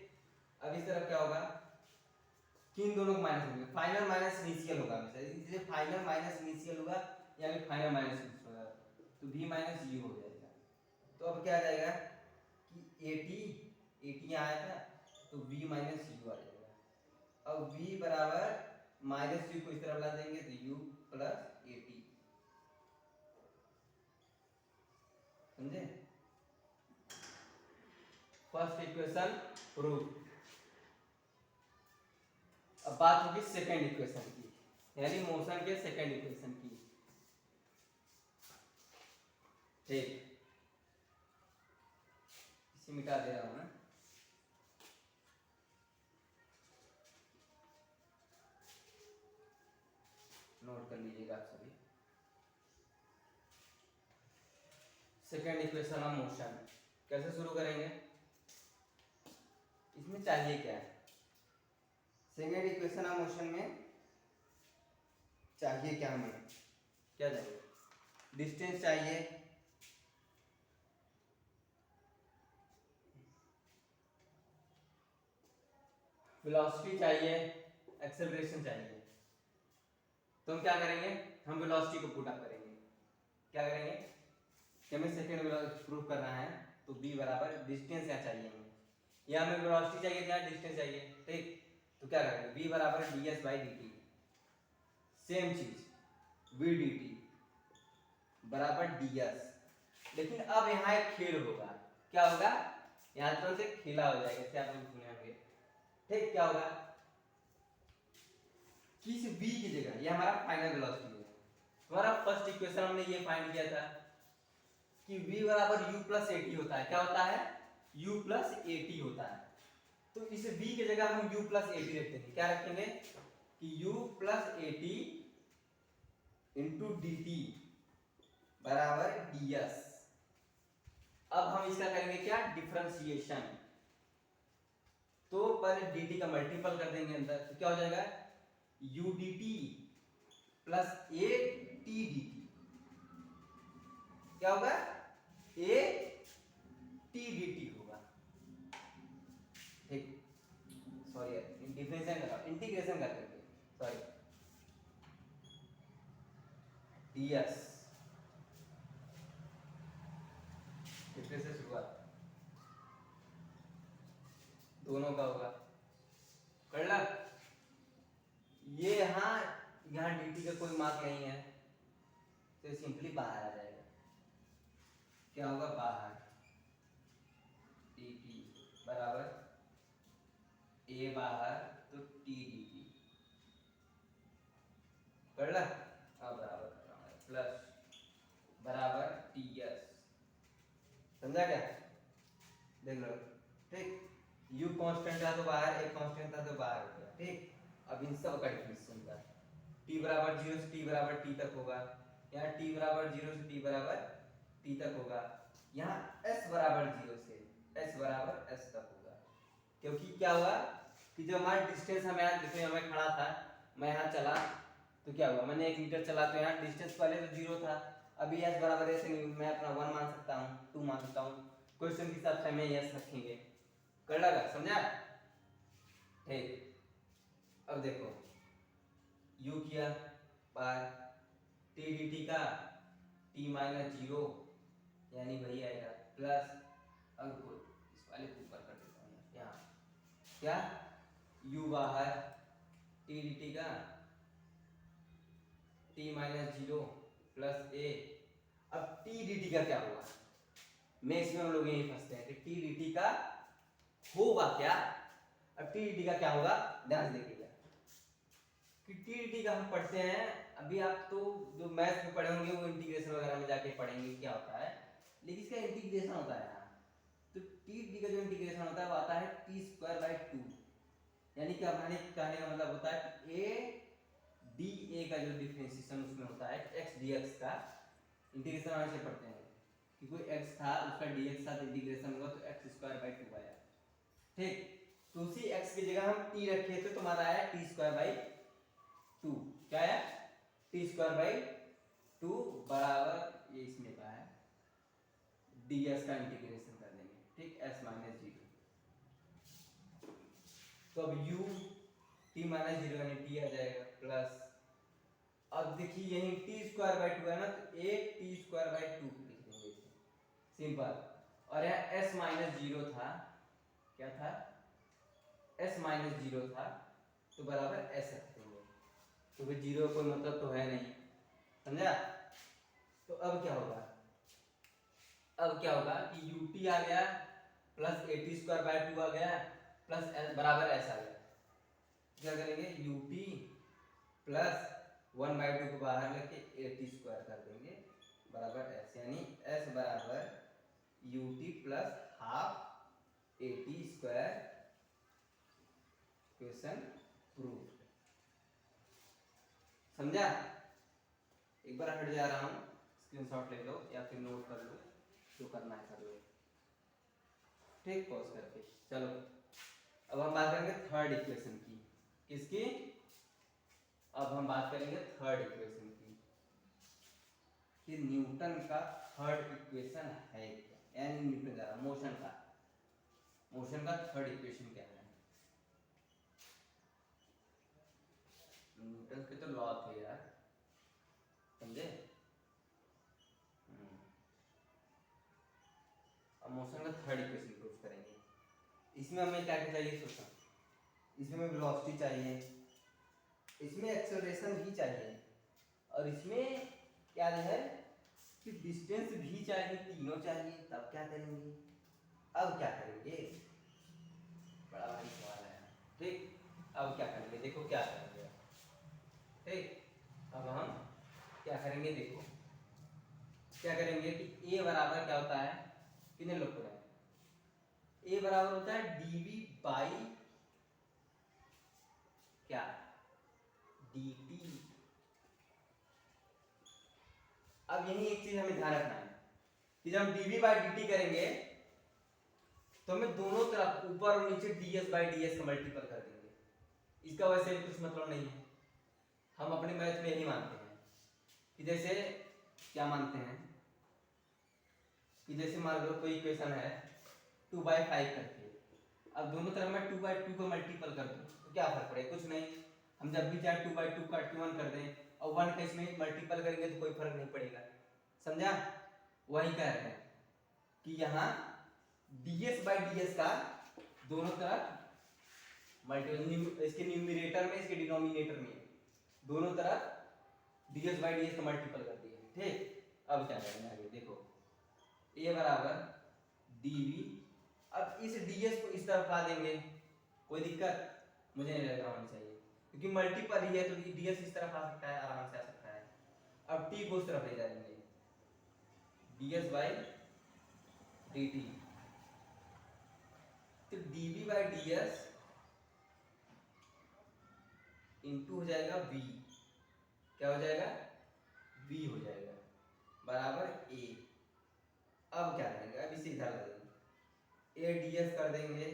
अब इस तरफ क्या होगा कि इन दोनों को माइनस करेंगे, फाइनल माइनस इनिशियल होगा हमेशा, इसलिए फाइनल माइनस इनिशियल होगा यानी फाइनल माइनस इनिशियल होगा, तो v माइनस u हो जाएगा। तो अब क्या आ जाएगा कि at यहाँ आया था तो v माइनस u आ जाएगा, अब v बराबर माइनस u को इस तरफ ला देंगे तो u प्लस at, समझे, फर्स्ट इक्वेशन प्रूव। अब बात होगी सेकंड इक्वेशन की, यानी मोशन के सेकंड इक्वेशन की, ठीक, इसे मिटा दे रहा हूं मैं, नोट कर लीजिएगा आप सभी। सेकंड इक्वेशन ऑफ मोशन कैसे शुरू करेंगे, इसमें चाहिए क्या है, सेकंड इक्वेशन ऑफ मोशन में चाहिए क्या, हमें क्या चाहिए, डिस्टेंस चाहिए, वेलोसिटी चाहिए, एक्सेलरेशन चाहिए, तो हम क्या करेंगे, हम वेलोसिटी को पुट अप करेंगे, क्या करेंगे कि हमें सेकंड वेलोसिटी प्रूव करना है, तो v बराबर डिस्टेंस क्या चाहिए हमें, या हमें वेलोसिटी चाहिए या डिस्टेंस चाहिए, ठीक, तो क्या करेंगे v बराबर ds बाई dt, सेम चीज v dt बराबर ds, लेकिन अब यहाँ एक खेल होगा, क्या होगा, यहाँ तुरंत एक खेला हो जाएगा, जैसे आप लोग सुने होंगे, ठीक, क्या होगा कि इस v की जगह, ये हमारा फाइनल वेलोसिटी है, हमारा फर्स्ट इक्वेशन हमने ये फाइंड किया था कि v बराबर u प्लस at होता है, क्या होता है, u प्लस at होता है, तो इस v की जगह हम u प्लस at रखते हैं, क्या रखेंगे कि u plus at into dt बराबर ds। अब हम इसका करेंगे क्या, डिफरेंशिएशन, तो पहले dt का मल्टीपल कर देंगे अंदर, तो क्या हो जाएगा u dt plus a t dt, क्या होगा a t dt होगा, ठीक, सॉरी डिफरेंशिएशन इंटीग्रेशन कर देंगे, सॉरी ds कितने से शुरुआत, दोनों का होगा कर ला। ये यहाँ dt का कोई मार्क नहीं है तो सिंपली बाहर आ जाएगा, क्या होगा बाहर dt बराबर a बाहर तो t dt कर ला। अब बराबर कर रहा हूँ प्लस बराबर ts, समझा क्या, देख लो ठीक। u कांस्टेंट था तो बाहर, a कांस्टेंट था तो बाहर हो गया ठीक। अब इन सब का डिफरेंशिएशन का t बराबर 0 से t बराबर t तक होगा, यहाँ t बराबर 0 से t बराबर t तक होगा, यहाँ s बराबर 0 से s बराबर s तक होगा। क्योंकि क्या हुआ कि जब हमारा डिस्टेंस हमें यहाँ, जैसे हमें खड़ा था, मैं यहाँ चला तो क्या हुआ, मैंने 1 मीटर चला तो यहाँ डिस्टेंस पहले तो 0 था, अभी s बराबर ऐसे नहीं, मैं अपना 1 मान सकता हूँ, 2 मान सकता हूँ, क्वेश्चन के हिसाब से हमें s रखेंगे, कर लगा, समझा ठीक। अब देखो u किया बार t dt का t माइनस 0 यानी वही आएगा प्लस, अब इस वाले को ऊपर कर देता हूँ यहाँ, क्या u बाहर t dt का t माइनस 0 प्लस a। अब t dt का क्या होगा, मैक्सिमम लोग यही फंसते हैं कि t dt का होगा क्या। अब t dt का क्या होगा, ध्यान से देखिएगा कि t dt का हम पढ़ते हैं, अभी आप तो जो मैथ्स में पढ़े होंगे वो इंटीग्रेशन वगैरह में जाके पढ़ेंगे क्या होता है, लेकिन इसका इंटीग्रेशन होता है यहाँ। तो t dt का जो इंटीग्रेशन होता है वो आता है t²/2, यानी कि हमारे कहने का मतलब होता है कि a dA का जो डिफरेंशिएशन उसमें होता है x dx का इंटीग्रेशन हम ऐसे पढ़ते हैं कि कोई x था उसका dx साथ इंटीग्रेशन हुआ तो x²/2 आया ठीक। तो उसी x की जगह हम t रखे थे तो हमारा आया t²/2, क्या आया t²/2 बराबर ये इसमें का है ds का इंटीग्रेशन कर देंगे ठीक, s माइनस 0। तो अब u t माइनस 0 यानी t आ जाएगा प्लस, अब देखिए यही t²/2 है ना तो एक t²/2 लिख देंगे सिंपल, और यहाँ s माइनस 0 था, क्या था s माइनस 0 था तो बराबर s रख देंगे, क्योंकि तो 0 कोई मतलब तो है नहीं, समझा। तो अब क्या होगा, अब क्या होगा कि ut आ गया प्लस at² आ गया प्लस बराबर s आ गया, क्या करेंगे ut प्लस 1/2 को बाहर लेके at² कर देंगे बराबर s, यानी s बराबर ut plus half at²। Question prove, समझा। एक बार हट जा रहा हूँ, स्क्रीनशॉट ले लो या फिर नोट कर लो, जो करना है कर लो ठीक, पॉज करके। चलो अब हम बात करेंगे थर्ड इक्वेशन की, किसकी, अब हम बात करेंगे थर्ड इक्वेशन की कि न्यूटन का थर्ड इक्वेशन है क्या, यानी न्यूटन का मोशन का थर्ड इक्वेशन क्या है। न्यूटन के तो लॉ थे यार, समझे। अब मोशन का थर्ड इक्वेशन प्रूव करेंगे, इसमें हमें क्या क्या चाहिए सोचा, इसमें हमें वेलोसिटी चाहिए, इसमें एक्सेलरेशन भी चाहिए, और इसमें क्या है कि डिस्टेंस भी चाहिए, तीनों चाहिए, तब क्या करेंगे। अब क्या करेंगे, बड़ा भारी सवाल है ठीक। अब क्या करेंगे, देखो क्या करेंगे ठीक। अब हम क्या करेंगे, देखो क्या करेंगे कि a बराबर क्या होता है, कितने लोग को a बराबर होता है dv बाई क्या dt। अब यही एक चीज हमें ध्यान रखना है कि जब हम dv बाई dt करेंगे तो हमें दोनों तरफ ऊपर और नीचे ds बाई ds का मल्टीपल कर देंगे, इसका वैसे भी कुछ मतलब नहीं है, हम अपने मैथ में यही मानते हैं कि जैसे क्या मानते हैं कि जैसे मान लो कोई इक्वेशन है 2/5 करके, अब दोनों तरफ मैं 2/2 को मल्टीपल कर दूं तो क्या फर्क पड़ेगा, कुछ नहीं। हम जब भी चाहे 2/2 काट के 1 कर दें और 1 का इसमें मल्टीपल करेंगे तो कोई फर्क नहीं पड़ेगा, समझा। वही कह रहे हैं कि यहाँ ds/ds का दोनों तरफ मल्टीपल, इसके न्यूमरेटर में इसके डिनोमिनेटर में दोनों तरफ ds/ds का मल्टीपल कर दिया, ठीक। अब क्या करेंगे आगे देखो, a बराबर dv, अब इस ds को इस तरफ ला देंगे, कोई दिक्कत मुझे नहीं लग रहा होनी चाहिए, क्योंकि मल्टीपल ही है तो ds इस तरफ आ सकता है, आराम से आ सकता है। अब t को उस तरफ ले जाएंगे, ds/dt, तो dv/ds इंटू हो जाएगा v, क्या हो जाएगा v हो जाएगा बराबर a। अब क्या करेंगे, अब इसे इधर लगाएंगे, a ds कर देंगे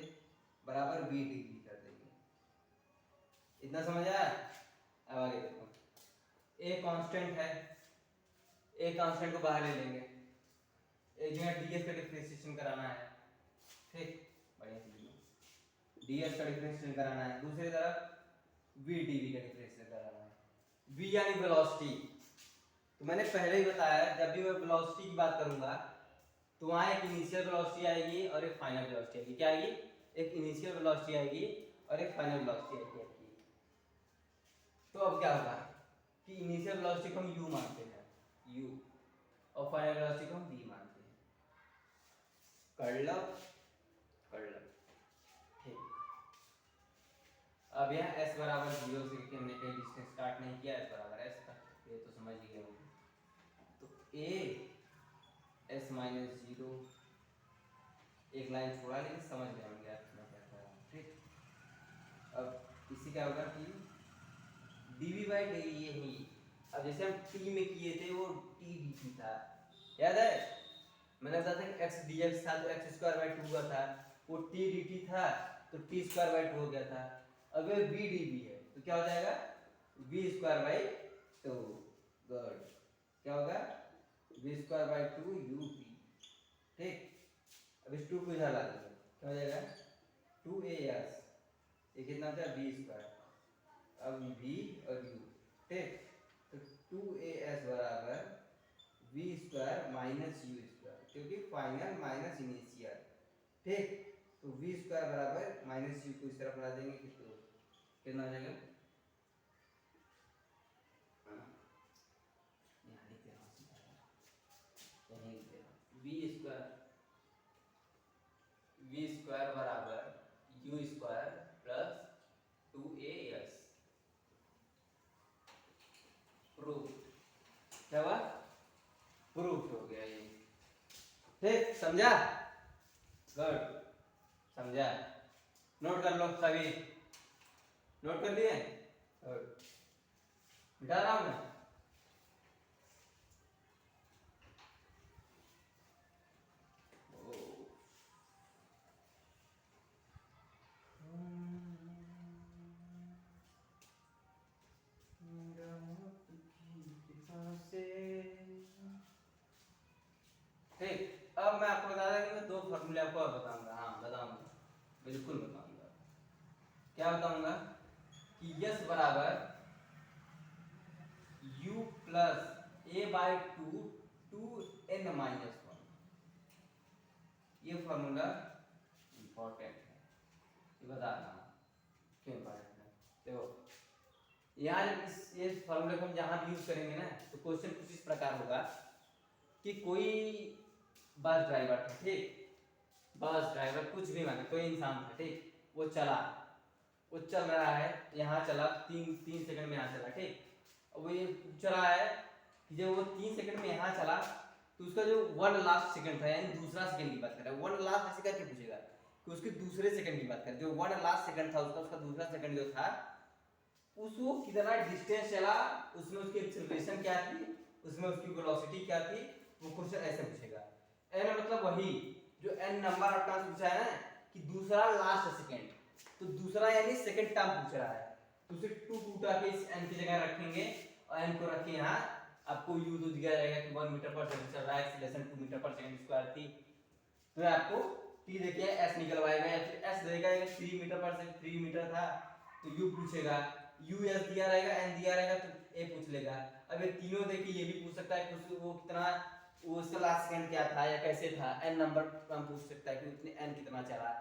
बराबर v dv कर देंगे, इतना समझ आया। अब आगे देखो, a कांस्टेंट है, a कांस्टेंट को बाहर ले लेंगे, एक जगह ds का डिफरेंशिएशन कराना है, ठीक, बढ़िया चीज है, ds का डिफरेंशिएशन कराना है, दूसरी तरफ v dv का डिफरेंशिएशन कराना है। v यानी वेलोसिटी, तो मैंने पहले ही बताया जब भी मैं वेलोसिटी की बात करूंगा तो वहां एक इनिशियल वेलोसिटी आएगी और एक फाइनल वेलोसिटी आएगी, क्या आएगी, एक इनिशियल वेलोसिटी आएगी और एक फाइनल वेलोसिटी आएगी आपकी। तो अब क्या होगा कि इनिशियल वेलोसिटी को हम u मानते हैं, u, और फाइनल वेलोसिटी को हम v मानते हैं, कर लो, ठीक। अब यहाँ s बराबर 0 से, क्योंकि हमने कहीं डिस्टेंस स्टार्ट नहीं किया, s बराबर s का, ये तो समझ ही गए होंगे। तो a s माइनस 0, एक लाइन छोड़ा लेकिन समझ गए होंगे आप मैं क्या कह रहा हूँ, ठीक। अब इससे क्या होगा कि dv/dt ही, अब जैसे हम t में किए थे वो t dt था, याद है, मैंने बताया था कि x dx था तो x²/2 हुआ था, वो t dt था तो t²/2 हो गया था। अब ये v dv है तो क्या हो जाएगा v²/2, गुड, क्या होगा v²/2 up, ठीक। अब इस 2 को इधर ला देंगे, क्या हो जाएगा 2as, ये कितना था v², अब v और u, ठीक, तो 2as बराबर v² माइनस u², क्योंकि फाइनल माइनस इनिशियल, ठीक। तो v² बराबर माइनस u को इस तरफ ला देंगे, तो कितना हो जाएगा, v² बराबर u² प्लस 2as, प्रूफ, क्या हुआ, प्रूफ हो गया ये, ठीक, समझा, गुड, समझा, नोट कर लो सभी, नोट कर लिए, मिटा रहा हूं मैं, ठीक। अब मैं आपको बता रहा कि मैं 2 फॉर्मूले आपको और बताऊंगा, हाँ बताऊंगा, बिल्कुल बताऊंगा, क्या बताऊंगा कि यस बराबर u प्लस a/2 2n-1, ये फॉर्मूला इंपॉर्टेंट है, ये बता रहा हूँ क्यों इंपॉर्टेंट है। देखो यहाँ ये फॉर्मूले को हम जहाँ भी यूज करेंगे ना तो क्वेश्चन कुछ इस प्रकार होगा कि कोई बस ड्राइवर था, ठीक, बस ड्राइवर कुछ भी माने कोई इंसान था, ठीक, वो चल रहा है, यहाँ चला 3 सेकंड में यहाँ चला, ठीक, अब वो ये पूछ रहा है कि जब वो 3 सेकंड में यहाँ चला तो उसका जो 1 लास्ट सेकंड था, यानी दूसरा सेकंड की बात कर रहा है, 1 लास्ट ऐसे करके पूछेगा कि उसके दूसरे सेकंड की बात कर, जो 1 लास्ट सेकंड था उसका दूसरा सेकंड जो था उसको कितना डिस्टेंस चला, उसमें उसकी एक्सेलरेशन क्या थी, उसमें उसकी वेलोसिटी क्या थी, वो क्वेश्चन ऐसे पूछेगा। n मतलब वही जो n नंबर ऑफ टाइम्स पूछा है ना कि दूसरा लास्ट सेकंड, तो दूसरा यानी सेकंड टर्म पूछ रहा है, तो उसे 2 उठा के इस n की जगह रखेंगे और n को रख के यहाँ आपको u तो दिया जाएगा कि 1 मीटर पर सेकंड चल रहा है, एक्सीलरेशन 2 मीटर पर सेकंड स्क्वायर थी, तो आपको t देखिए s निकलवाएगा या फिर s देगा 3 मीटर पर सेकंड, 3 मीटर था तो यू पूछेगा, यू एस दिया रहेगा, एन दिया रहेगा तो ए पूछ लेगा। अब ये तीनों देख के ये भी पूछ सकता है कि वो कितना, वो उसका लास्ट सेकंड क्या था या कैसे था, एन नंबर हम पूछ सकता है कि उसने एन कितना चला।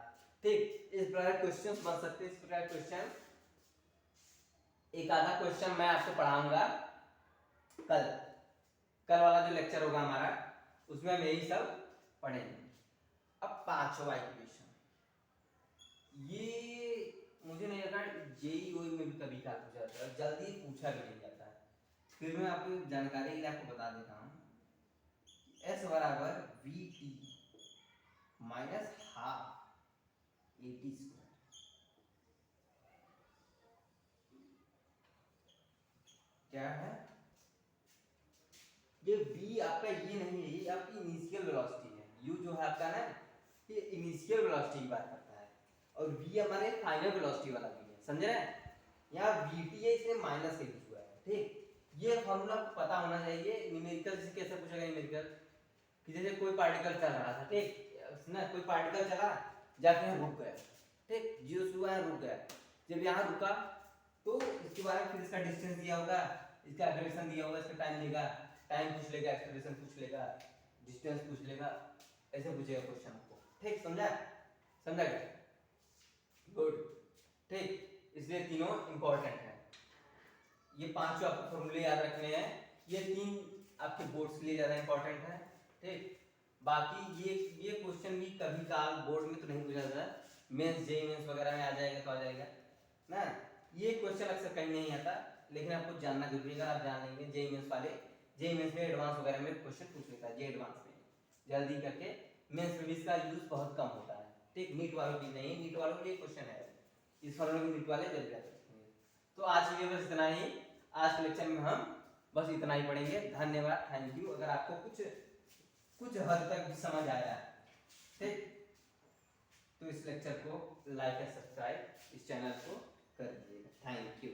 ठीक, इस प्रकार क्वेश्चन बन सकते हैं। इस प्रकार क्वेश्चन, एक आधा क्वेश्चन मैं आपको पढ़ाऊंगा कल, कल वाला जो लेक्चर होगा हमारा, उसमें हम यही सब पढ़ेंगे। अब पांचवा इक्वेशन, ये मुझे नहीं लगा जेई ओई में भी कभी का पूछा जाता है, जल्दी पूछा भी नहीं जाता है। फिर मैं आपको जानकारी के लिए आपको बता देता हूँ, एस बराबर we T minus half a t square. क्या है ये v आपका, ये नहीं है, ये आपकी इनिशियल वेलोसिटी है। u जो है आपका ना, ये इनिशियल वेलोसिटी की बात करता है, और v हमारे फाइनल वेलोसिटी वाला v है, समझ रहे हैं। यहाँ vt है, इसने माइनस के बीच हुआ है। ठीक, ये फॉर्मूला पता होना चाहिए। न्यूमेरिकल जैसे कैसे पूछेगा न्यूमेरिकल, कि जैसे कोई पार्टिकल चल रहा था, ठीक ना, कोई पार्टिकल चला जाके यहाँ रुक गया, ठीक, जीरो से हुआ रुक गया। जब यहाँ रुका तो इसके बारे में फिर इसका डिस्टेंस दिया होगा, इसका एक्सेलरेशन दिया होगा, इसका टाइम देगा, टाइम पूछ लेगा, एक्सेलरेशन पूछ लेगा, डिस्टेंस पूछ लेगा, ऐसे पूछेगा क्वेश्चन आपको। ठीक, समझा, समझा क्या? गुड। ठीक, इसलिए तीनों इंपॉर्टेंट है। ये पांचों आपको फॉर्मूले याद रखने हैं। ये तीन आपके बोर्ड्स के लिए ज्यादा इंपॉर्टेंट है। ठीक, बाकी ये क्वेश्चन भी कभी काल बोर्ड में तो नहीं पूछा जाता, मेंस जेईई मेंस वगैरह में आ जाएगा तो आ जाएगा ना। ये क्वेश्चन अक्सर कहीं नहीं आता, लेकिन आपको जानना जरूरी है। अगर आप जान लेंगे जेईई मेंस वाले, जेईई मेंस में एडवांस वगैरह में क्वेश्चन पूछ लेता है, जे एडवांस में जल्दी करके। मेंस में भी इसका यूज बहुत कम होता है। ठीक, नीट वालों की नहीं, नीट वालों के लिए क्वेश्चन है, इस फॉर्मूले में नीट वाले जल्दी आते हैं। तो आज के लिए बस इतना ही। आज के लेक्चर में हम बस इतना ही पढ़ेंगे। धन्यवाद, थैंक यू। अगर आपको कुछ हद तक भी समझ आया, ठीक, तो इस लेक्चर को लाइक और सब्सक्राइब इस चैनल को कर दीजिएगा। Thank you.